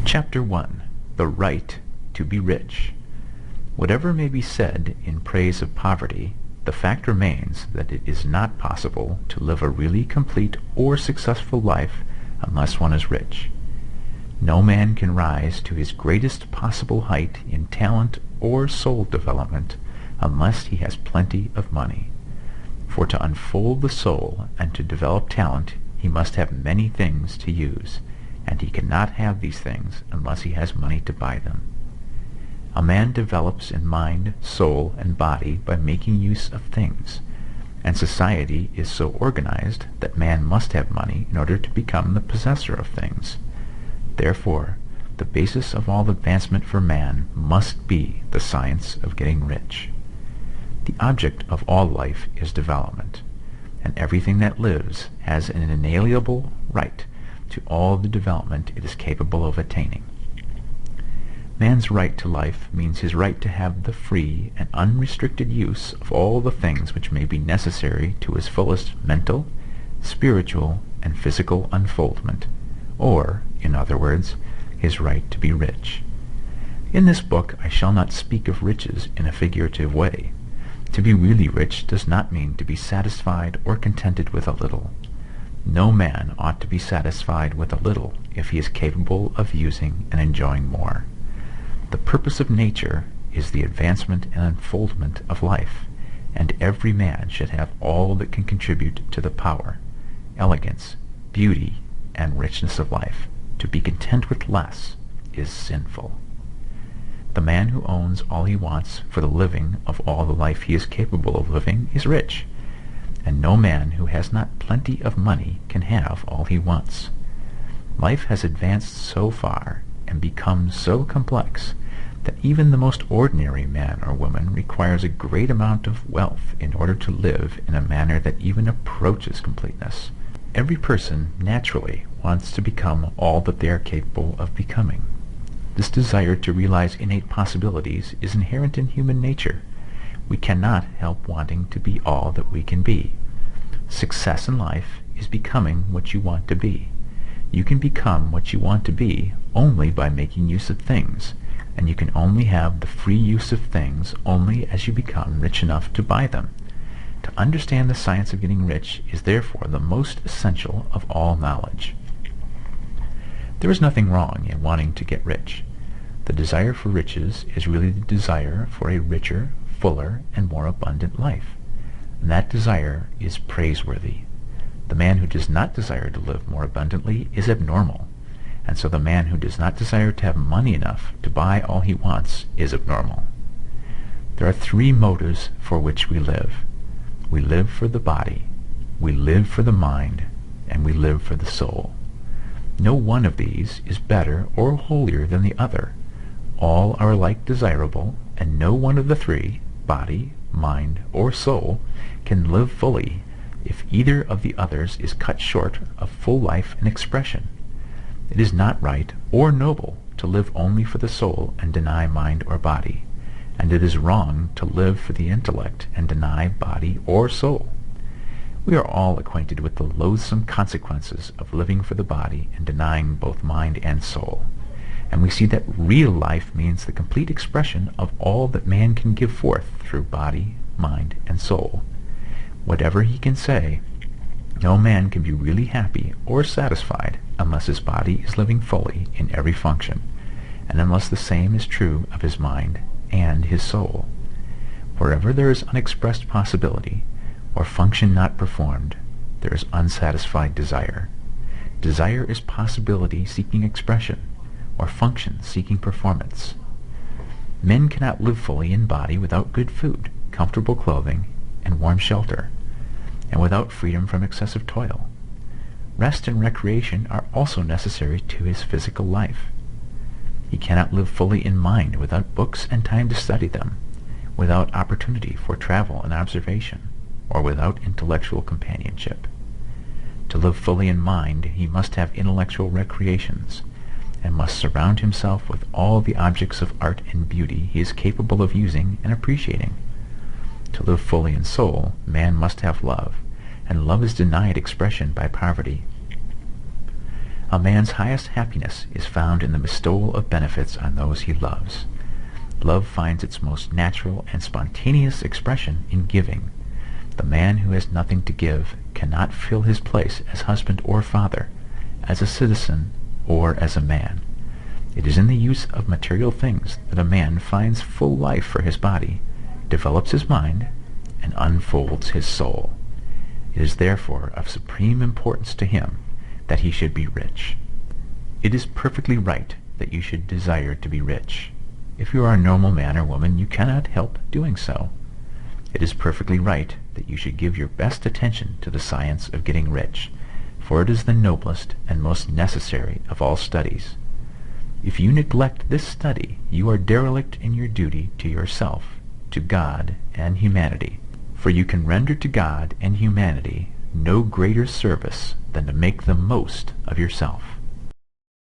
Chapter 1. The Right to be Rich. Whatever may be said in praise of poverty, the fact remains that it is not possible to live a really complete or successful life unless one is rich. No man can rise to his greatest possible height in talent or soul development unless he has plenty of money. For to unfold the soul and to develop talent, he must have many things to use, and he cannot have these things unless he has money to buy them. A man develops in mind, soul, and body by making use of things, and society is so organized that man must have money in order to become the possessor of things. Therefore, the basis of all advancement for man must be the science of getting rich. The object of all life is development, and everything that lives has an inalienable right to all the development it is capable of attaining. Man's right to life means his right to have the free and unrestricted use of all the things which may be necessary to his fullest mental, spiritual, and physical unfoldment, or, in other words, his right to be rich. In this book I shall not speak of riches in a figurative way. To be really rich does not mean to be satisfied or contented with a little. No man ought to be satisfied with a little if he is capable of using and enjoying more. The purpose of nature is the advancement and unfoldment of life, and every man should have all that can contribute to the power, elegance, beauty, and richness of life. To be content with less is sinful. The man who owns all he wants for the living of all the life he is capable of living is rich, and no man who has not plenty of money can have all he wants. Life has advanced so far and become so complex that even the most ordinary man or woman requires a great amount of wealth in order to live in a manner that even approaches completeness. Every person naturally wants to become all that they are capable of becoming. This desire to realize innate possibilities is inherent in human nature. We cannot help wanting to be all that we can be. Success in life is becoming what you want to be. You can become what you want to be only by making use of things, and you can only have the free use of things only as you become rich enough to buy them. To understand the science of getting rich is therefore the most essential of all knowledge. There is nothing wrong in wanting to get rich. The desire for riches is really the desire for a richer, fuller, and more abundant life, and that desire is praiseworthy. The man who does not desire to live more abundantly is abnormal, and so the man who does not desire to have money enough to buy all he wants is abnormal. There are three motives for which we live. We live for the body, we live for the mind, and we live for the soul. No one of these is better or holier than the other. All are alike desirable, and no one of the three, body, mind, or soul, can live fully if either of the others is cut short of full life and expression. It is not right or noble to live only for the soul and deny mind or body, and it is wrong to live for the intellect and deny body or soul. We are all acquainted with the loathsome consequences of living for the body and denying both mind and soul, and we see that real life means the complete expression of all that man can give forth through body, mind, and soul. Whatever he can say, no man can be really happy or satisfied unless his body is living fully in every function, and unless the same is true of his mind and his soul. Wherever there is unexpressed possibility, or function not performed, there is unsatisfied desire. Desire is possibility seeking expression, or function seeking performance. Men cannot live fully in body without good food, comfortable clothing, and warm shelter, and without freedom from excessive toil. Rest and recreation are also necessary to his physical life. He cannot live fully in mind without books and time to study them, without opportunity for travel and observation, or without intellectual companionship. To live fully in mind, he must have intellectual recreations, and must surround himself with all the objects of art and beauty he is capable of using and appreciating. To live fully in soul, man must have love, and love is denied expression by poverty. A man's highest happiness is found in the bestowal of benefits on those he loves. Love finds its most natural and spontaneous expression in giving. The man who has nothing to give cannot fill his place as husband or father, as a citizen or as a man. It is in the use of material things that a man finds full life for his body, develops his mind, and unfolds his soul. It is therefore of supreme importance to him that he should be rich. It is perfectly right that you should desire to be rich. If you are a normal man or woman, you cannot help doing so. It is perfectly right that you should give your best attention to the science of getting rich, for it is the noblest and most necessary of all studies. If you neglect this study, you are derelict in your duty to yourself, to God, and humanity, for you can render to God and humanity no greater service than to make the most of yourself.